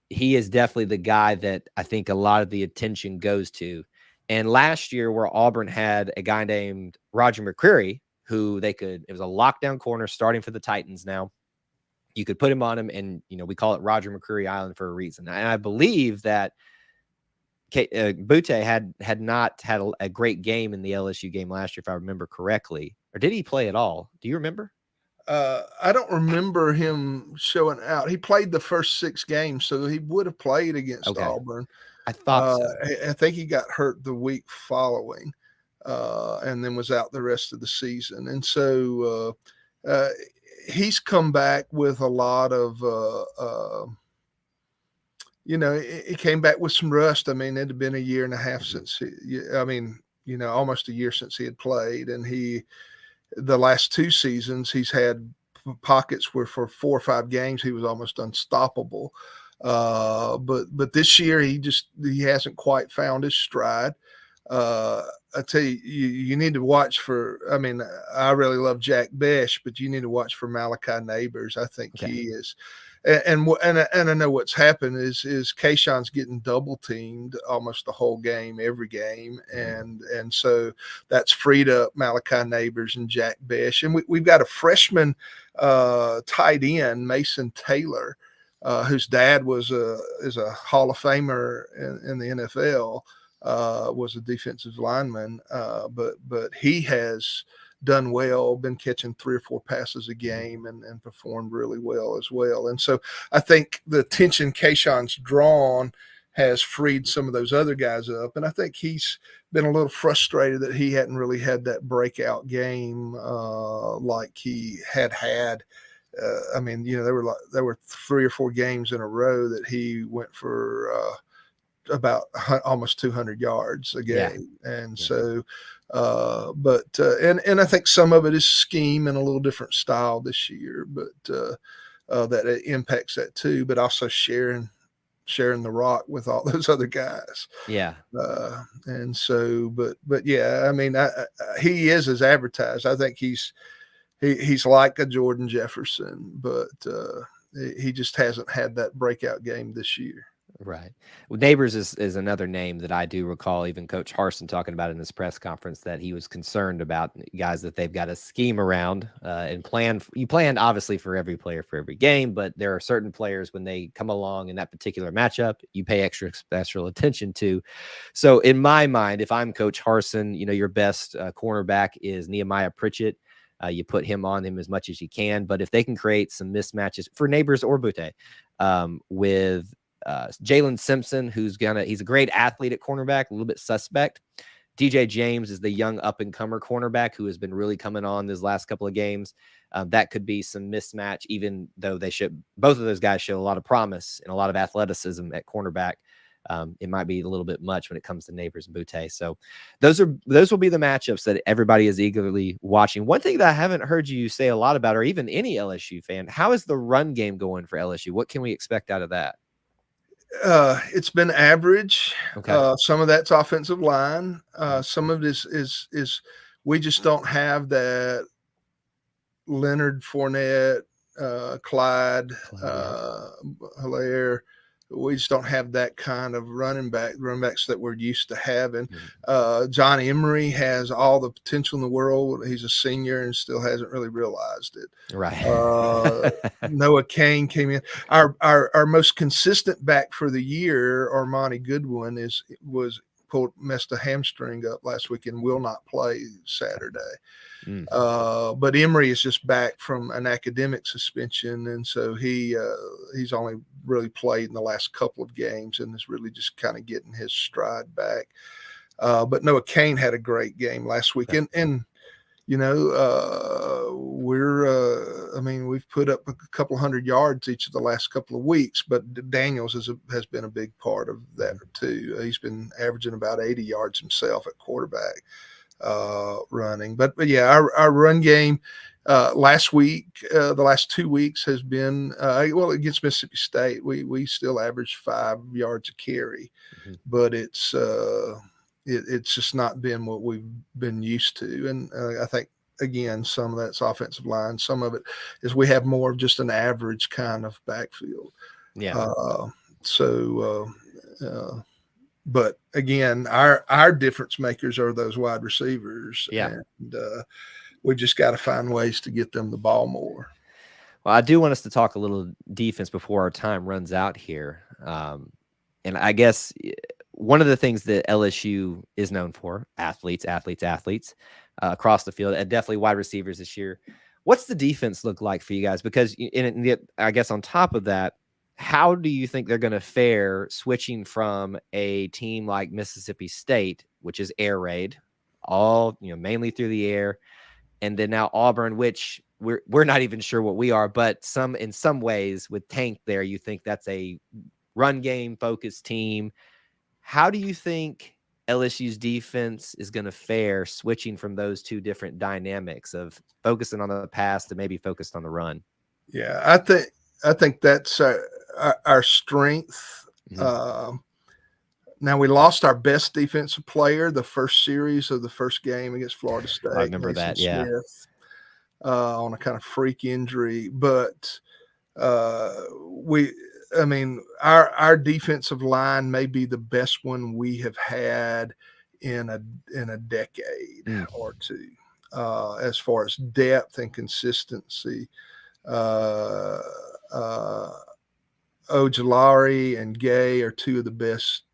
he is definitely the guy that I think a lot of the attention goes to. And last year, where Auburn had a guy named Roger McCreary, who it was a lockdown corner starting for the Titans now. You could put him on him, and, we call it Roger McCreary Island for a reason. And I believe that Butte had not had a great game in the LSU game last year, if I remember correctly. Or did he play at all? Do you remember?
I don't remember him showing out. He played the first 6 games, so he would have played against Auburn.
I thought so.
I think he got hurt the week following, and then was out the rest of the season. And so he's come back with a lot of, he came back with some rust. I mean, it had been a year and a half since almost a year since he had played. And the last 2 seasons, he's had pockets where for 4 or 5 games, he was almost unstoppable. But this year he hasn't quite found his stride. I tell you, you need to watch for. I mean, I really love Jack Besh, but you need to watch for Malachi Neighbors. I think he is. And I know what's happened is Kayshawn's getting double teamed almost the whole game, every game, and so that's freed up Malachi Neighbors and Jack Besh, and we've got a freshman tight end, Mason Taylor, whose dad is a Hall of Famer in the NFL, was a defensive lineman, but he has done well, been catching 3 or 4 passes a game and performed really well as well. And so I think the attention Kayshawn's drawn has freed some of those other guys up. And I think he's been a little frustrated that he hadn't really had that breakout game like he had. I mean, there were 3 or 4 games in a row that he went for about almost 200 yards a game. And so, and I think some of it is scheme and a little different style this year, but that it impacts that too, but also sharing the rock with all those other guys.
Yeah.
And so, but yeah, I mean, he is as advertised. I think he's like a Jordan Jefferson, but he just hasn't had that breakout game this year.
Right. Well, Neighbors is another name that I do recall even Coach Harsin talking about in his press conference, that he was concerned about guys that they've got to scheme around and plan. You plan obviously for every player for every game, but there are certain players when they come along in that particular matchup, you pay extra special attention to. So in my mind, if I'm Coach Harsin, your best cornerback is Nehemiah Pritchett. You put him on him as much as you can, but if they can create some mismatches for Neighbors or Butte with Jalen Simpson, he's a great athlete at cornerback, a little bit suspect. DJ James is the young up-and-comer cornerback who has been really coming on these last couple of games. That could be some mismatch, even though both of those guys show a lot of promise and a lot of athleticism at cornerback. It might be a little bit much when it comes to Neighbors and Butte. So those will be the matchups that everybody is eagerly watching. One thing that I haven't heard you say a lot about, or even any LSU fan, how is the run game going for LSU? What can we expect out of that?
It's been average.
Okay.
Some of that's offensive line. Some of it is we just don't have that Leonard Fournette, Clyde, Hilaire. We just don't have that kind of running backs that we're used to having. John Emery has all the potential in the world. He's a senior and still hasn't really realized it.
Right.
Noah Kane came in. Our most consistent back for the year, Armani Goodwin, messed a hamstring up last week and will not play Saturday. But Emery is just back from an academic suspension, and so he's only really played in the last couple of games and is really just kind of getting his stride back. But Noah Kane had a great game last week, and we've put up a couple hundred yards each of the last couple of weeks, but Daniels has been a big part of that too. He's been averaging about 80 yards himself at quarterback running. But yeah, our run game last week, the last 2 weeks has been against Mississippi State. We still average 5 yards a carry, but it's just not been what we've been used to. And I think, again, some of that's offensive line. Some of it is we have more of just an average kind of backfield.
Yeah.
but again, our difference makers are those wide receivers,
Yeah.
and we just got to find ways to get them the ball more.
Well, I do want us to talk a little defense before our time runs out here. And I guess one of the things that LSU is known for, athletes across the field, and definitely wide receivers this year. What's the defense look like for you guys? Because I guess on top of that, how do you think they're going to fare switching from a team like Mississippi State, which is air raid, all mainly through the air, and then now Auburn, which we're not even sure what we are, but in some ways with Tank there, you think that's a run game focused team. How do you think LSU's defense is going to fare switching from those two different dynamics of focusing on the pass to maybe focused on the run?
Yeah, I think that's our strength.
Mm-hmm.
Now, we lost our best defensive player the first series of the first game against Florida State.
I remember
Mason
that, yeah.
Smith, on a kind of freak injury, but our defensive line may be the best one we have had in a decade or two, as far as depth and consistency. Ojulari and Gay are two of the best.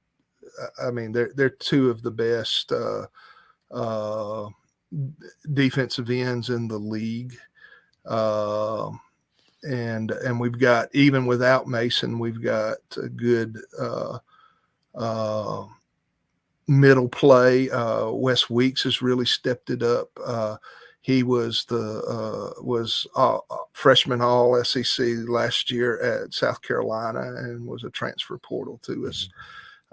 They're two of the best defensive ends in the league. And we've got, even without Mason, we've got a good middle play. Wes Weeks has really stepped it up. He was freshman all SEC last year at South Carolina and was a transfer portal to us.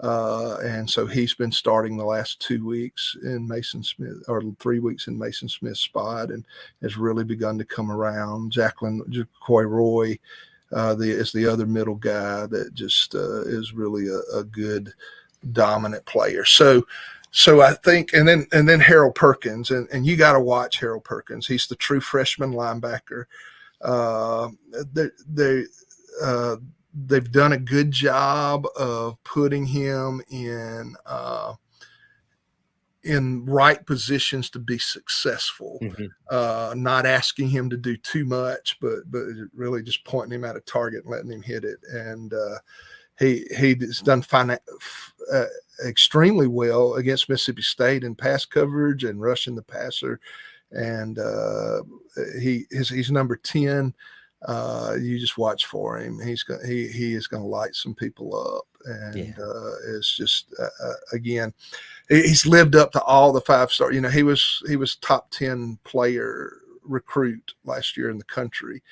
And so he's been starting the last 2 weeks in Mason Smith, or 3 weeks in Mason Smith's spot, and has really begun to come around. Jacoy Roy is the other middle guy that just is really a good dominant player. So I think, and then Harold Perkins, and you got to watch Harold Perkins. He's the true freshman linebacker. They've done a good job of putting him in right positions to be successful. Not asking him to do too much, but really just pointing him at a target and letting him hit it. And he's done extremely well against Mississippi State in pass coverage and rushing the passer. And he's number 10. You just watch for him. He is going to light some people up, and it's just again, he's lived up to all the 5-star. He was top 10 player recruit last year in the country,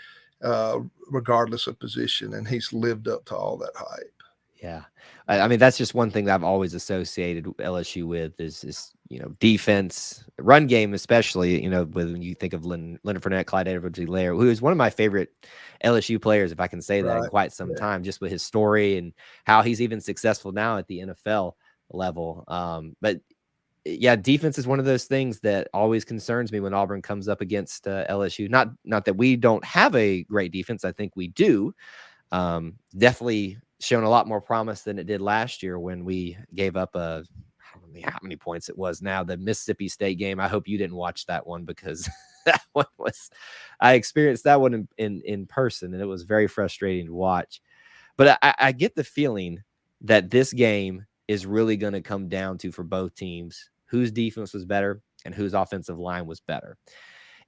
regardless of position, and he's lived up to all that hype.
Yeah. I mean, that's just one thing that I've always associated LSU with is defense, run game, especially, when you think of Leonard Fournette, Clyde Edwards-Helaire, who is one of my favorite LSU players, if I can say that, in quite some time, just with his story and how he's even successful now at the NFL level. But yeah, defense is one of those things that always concerns me when Auburn comes up against LSU. Not that we don't have a great defense. I think we do. Definitely shown a lot more promise than it did last year when we gave up I don't know how many points it was now, the Mississippi State game. I hope you didn't watch that one, because that one I experienced that one in person, and it was very frustrating to watch. But I get the feeling that this game is really going to come down to, for both teams, whose defense was better and whose offensive line was better.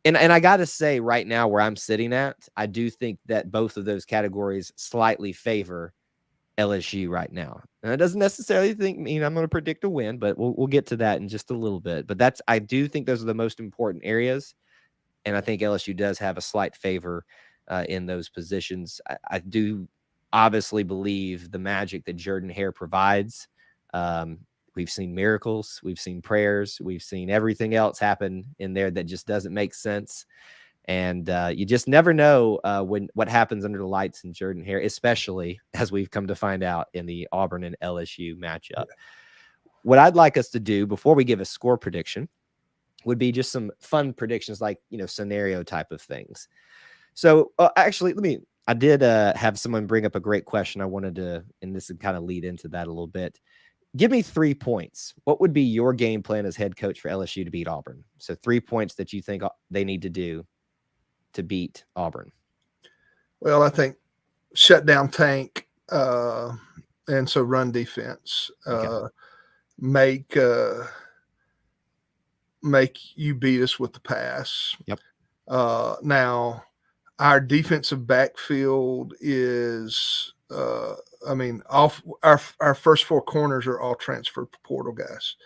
And I got to say, right now where I'm sitting at, I do think that both of those categories slightly favor LSU right now. And it doesn't necessarily mean I'm going to predict a win, but we'll get to that in just a little bit. But I do think those are the most important areas, and I think LSU does have a slight favor in those positions. I do obviously believe the magic that Jordan-Hare provides. We've seen miracles, we've seen prayers, we've seen everything else happen in there that just doesn't make sense. And you just never know what happens under the lights in Jordan-Hare, especially as we've come to find out in the Auburn and LSU matchup. Yeah. What I'd like us to do before we give a score prediction would be just some fun predictions, like, scenario type of things. So actually, I did have someone bring up a great question. I wanted to, and this would kind of lead into that a little bit. give me 3 points. What would be your game plan as head coach for LSU to beat Auburn? So 3 points that you think they need to do to beat Auburn.
Well, I think shut down Tank, and so run defense. Make you beat us with the pass.
Yep.
Now, our defensive backfield is, off our first 4 corners are all transfer portal guys.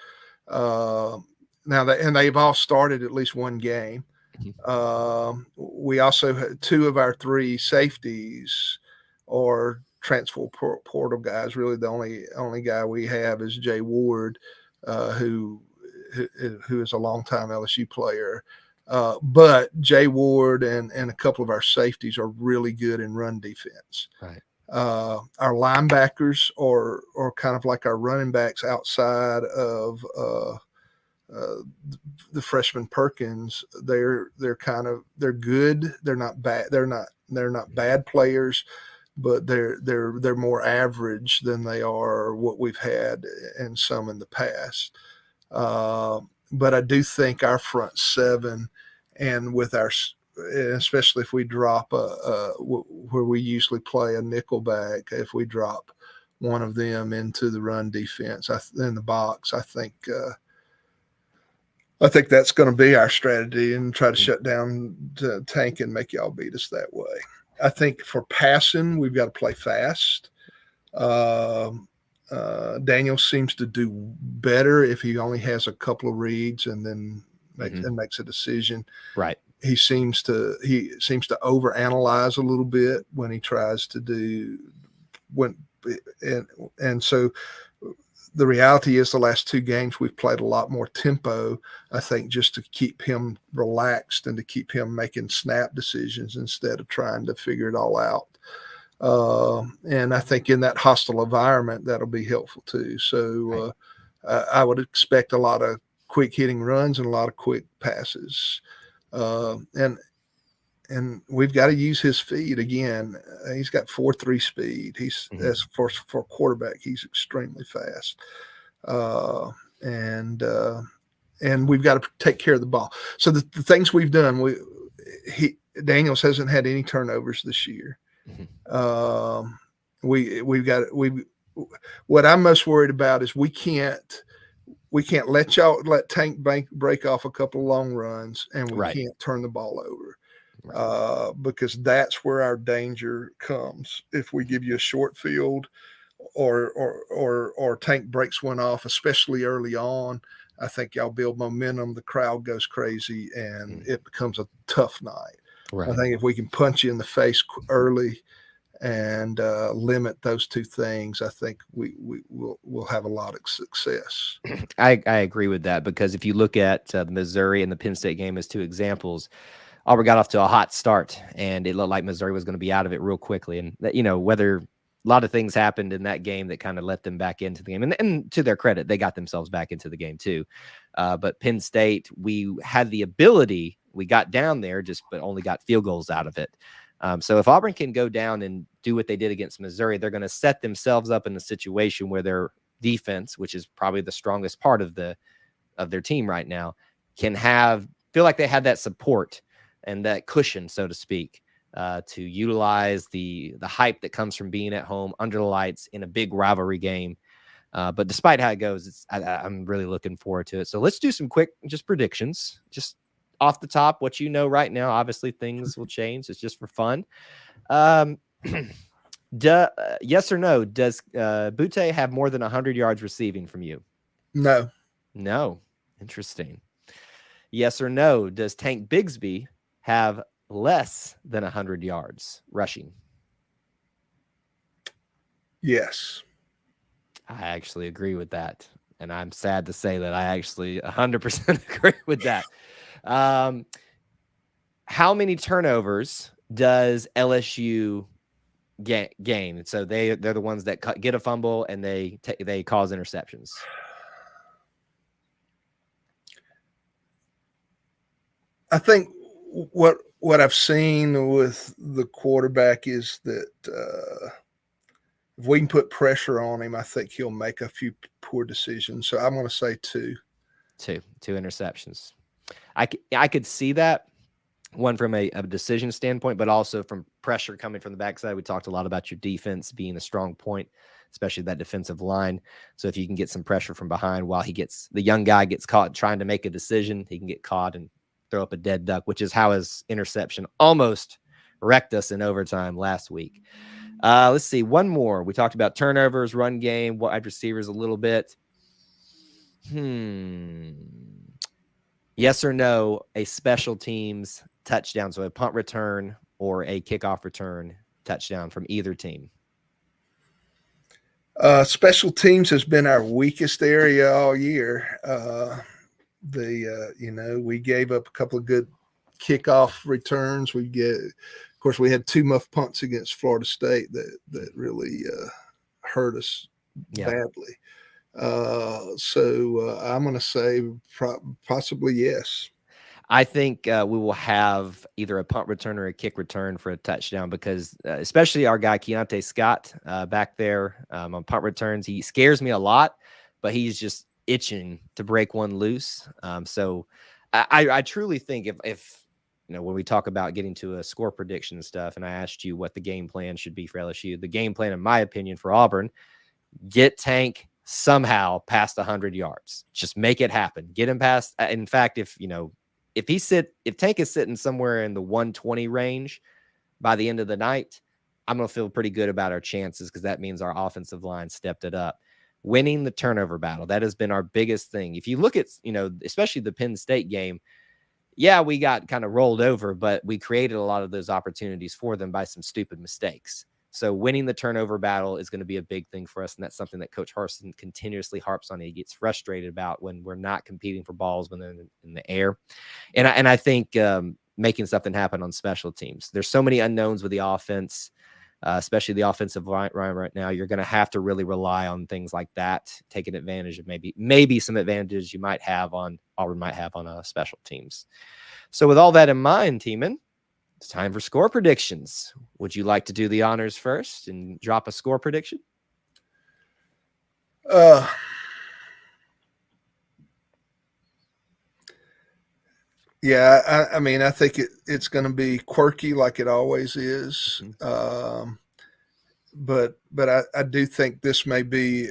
Now they've all started at least one game. We also had 2 of our 3 safeties are transfer portal guys. Really, the only guy we have is Jay Ward, who is a longtime LSU player. But Jay Ward and a couple of our safeties are really good in run defense.
Right.
Our linebackers are kind of like our running backs outside of the freshman Perkins. They're good. They're not bad. They're not bad players, but they're more average than they are what we've had in some in the past. But I do think our front 7, and with our, especially if we drop where we usually play a nickel back, if we drop one of them into the run defense in the box, I think that's going to be our strategy, and try to shut down the Tank and make y'all beat us that way. I think for passing, we've got to play fast. Daniel seems to do better if he only has a couple of reads and then makes a decision.
Right.
He seems to overanalyze a little bit when he tries to do and so the reality is the last 2 games we've played a lot more tempo, I think, just to keep him relaxed and to keep him making snap decisions instead of trying to figure it all out. And I think in that hostile environment, that'll be helpful too. So I would expect a lot of quick hitting runs and a lot of quick passes. And we've got to use his speed again. He's got 4.3 speed. He's as for a quarterback, he's extremely fast. And we've got to take care of the ball. So the things we've done, Daniels hasn't had any turnovers this year. What I'm most worried about is we can't let Tank break off a couple of long runs, and we can't turn the ball over. Because that's where our danger comes. If we give you a short field or Tank breaks one off, especially early on, I think y'all build momentum, the crowd goes crazy, and it becomes a tough night. Right. I think if we can punch you in the face early and limit those 2 things, I think we'll have a lot of success.
I agree with that, because if you look at the Missouri and the Penn State game as 2 examples, Auburn got off to a hot start, and it looked like Missouri was going to be out of it real quickly. And that, whether a lot of things happened in that game that kind of let them back into the game, and to their credit, they got themselves back into the game too. But Penn State, we had the ability, we got down there, but only got field goals out of it. So if Auburn can go down and do what they did against Missouri, they're going to set themselves up in a situation where their defense, which is probably the strongest part of their team right now, can feel like they had that support and that cushion, so to speak, to utilize the hype that comes from being at home under the lights in a big rivalry game. But despite how it goes, I'm really looking forward to it. So let's do some quick predictions, just off the top, what you know right now. Obviously, things will change. It's just for fun. Yes or no, does Butte have more than 100 yards receiving from you?
No.
Interesting. Yes or no, does Tank Bigsby have less than 100 yards rushing?
Yes.
I actually agree with that. And I'm sad to say that I actually 100% agree with that. How many turnovers does LSU gain? So they're the ones that get a fumble and they cause interceptions.
I think what I've seen with the quarterback is that if we can put pressure on him, I think he'll make a few poor decisions. So I'm going to say two.
Two interceptions. I could see that, one from a decision standpoint, but also from pressure coming from the backside. We talked a lot about your defense being a strong point, especially that defensive line. So if you can get some pressure from behind while the young guy gets caught trying to make a decision, he can get caught and throw up a dead duck, which is how his interception almost wrecked us in overtime last week. Let's see. One more. We talked about turnovers, run game, wide receivers a little bit. Yes or no, a special teams touchdown, so a punt return or a kickoff return touchdown from either team?
Special teams has been our weakest area all year. We gave up a couple of good kickoff returns. Of course, we had 2 muff punts against Florida State that really hurt us badly. So I'm going to say possibly yes.
I think we will have either a punt return or a kick return for a touchdown because especially our guy Keontae Scott back there on punt returns, he scares me a lot, but he's just itching to break one loose. So I truly think if when we talk about getting to a score prediction and stuff, and I asked you what the game plan should be for LSU, the game plan, in my opinion, for Auburn, get Tank somehow past 100 yards. Just make it happen. Get him past. In fact, if Tank is sitting somewhere in the 120 range by the end of the night, I'm going to feel pretty good about our chances because that means our offensive line stepped it up. Winning the turnover battle, that has been our biggest thing. If you look at, especially the Penn State game, yeah, we got kind of rolled over, but we created a lot of those opportunities for them by some stupid mistakes. So winning the turnover battle is going to be a big thing for us, and that's something that Coach Harsin continuously harps on. He gets frustrated about when we're not competing for balls when they're in the air. And I think making something happen on special teams. There's so many unknowns with the offense, especially the offensive line right now. You're going to have to really rely on things like that, taking advantage of maybe some advantages you might have on special teams. So with all that in mind, Teeman, it's time for score predictions. Would you like to do the honors first and drop a score prediction?
Yeah, I mean, I think it's going to be quirky like it always is. But I do think this may be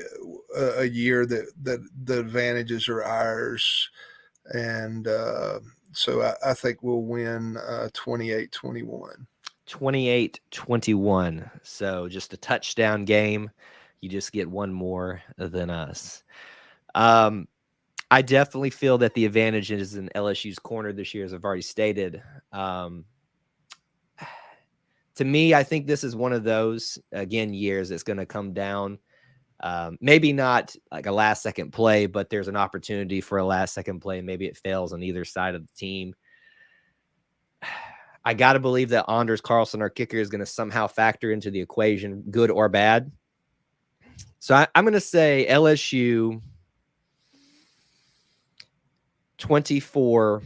a year that the advantages are ours. And so I think we'll win 28-21.
28-21. So just a touchdown game. You just get one more than us. I definitely feel that the advantage is in LSU's corner this year, as I've already stated. To me, I think this is one of those, again, years that's going to come down. Maybe not like a last-second play, but there's an opportunity for a last-second play. Maybe it fails on either side of the team. I got to believe that Anders Carlson, our kicker, is going to somehow factor into the equation, good or bad. So I'm going to say LSU 24,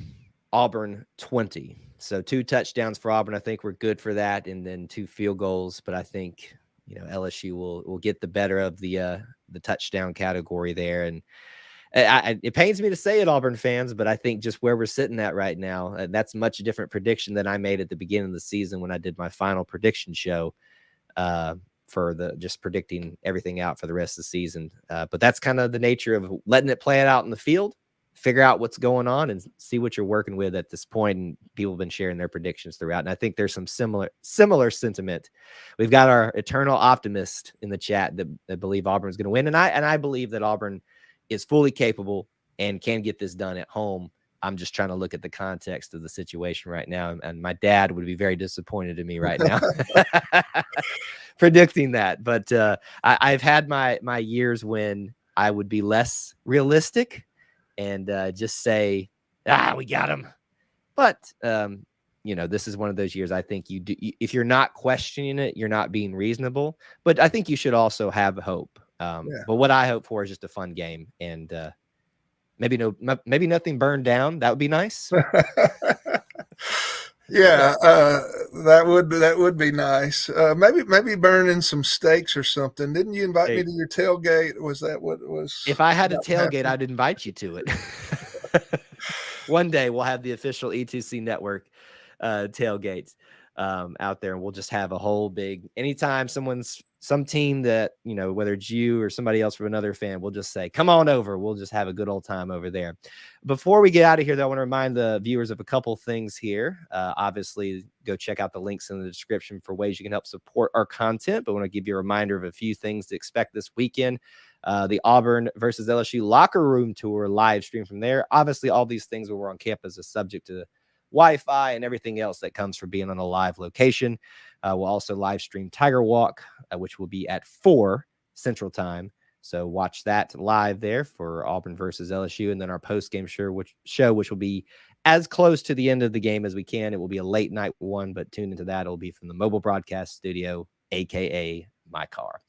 Auburn 20. So 2 touchdowns for Auburn. I think we're good for that. And then 2 field goals. But I think, LSU will get the better of the touchdown category there. And it pains me to say it, Auburn fans, but I think just where we're sitting at right now, that's a much different prediction than I made at the beginning of the season when I did my final prediction show for just predicting everything out for the rest of the season. But that's kind of the nature of letting it play it out in the field, figure out what's going on and see what you're working with at this point. And people have been sharing their predictions throughout. And I think there's some similar sentiment. We've got our eternal optimist in the chat that believe Auburn is going to win. And I believe that Auburn is fully capable and can get this done at home. I'm just trying to look at the context of the situation right now. And my dad would be very disappointed in me right now predicting that. But I've had my years when I would be less realistic and just say, we got him. But, this is one of those years I think you do. If you're not questioning it, you're not being reasonable. But I think you should also have hope. But what I hope for is just a fun game. And maybe nothing burned down. That would be nice.
Yeah. That would be nice. Maybe burning some steaks or something. Didn't you invite me to your tailgate? Was that what it was?
If I had a tailgate, I'd invite you to it. One day we'll have the official E2C network tailgates out there, and we'll just have a whole big, anytime some team that, you know, whether it's you or somebody else from another fan, we'll just say, come on over. We'll just have a good old time over there. Before we get out of here, though, I want to remind the viewers of a couple things here. Obviously, go check out the links in the description for ways you can help support our content, but I want to give you a reminder of a few things to expect this weekend. The Auburn versus LSU locker room tour live stream from there. Obviously, all these things when we're on campus is subject to Wi-Fi and everything else that comes from being on a live location. We'll also live stream Tiger Walk, which will be at 4 Central Time. So watch that live there for Auburn versus LSU. And then our post-game show, which will be as close to the end of the game as we can. It will be a late night one, but tune into that. It'll be from the mobile broadcast studio, a.k.a. my car.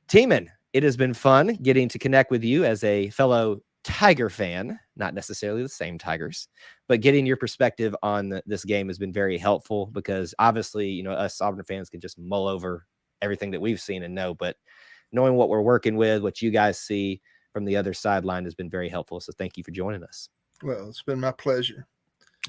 Teeman, it has been fun getting to connect with you as a fellow Tiger fan, not necessarily the same Tigers, but getting your perspective on this game has been very helpful because obviously, you know, us Auburn fans can just mull over everything that we've seen and know, but knowing what we're working with, what you guys see from the other sideline has been very helpful. So thank you for joining us.
Well, it's been my pleasure.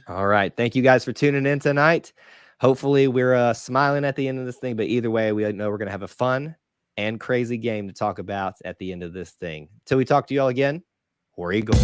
All right. Thank you guys for tuning in tonight. Hopefully we're smiling at the end of this thing, but either way, we know we're going to have a fun and crazy game to talk about at the end of this thing. Till we talk to you all again, War Eagle.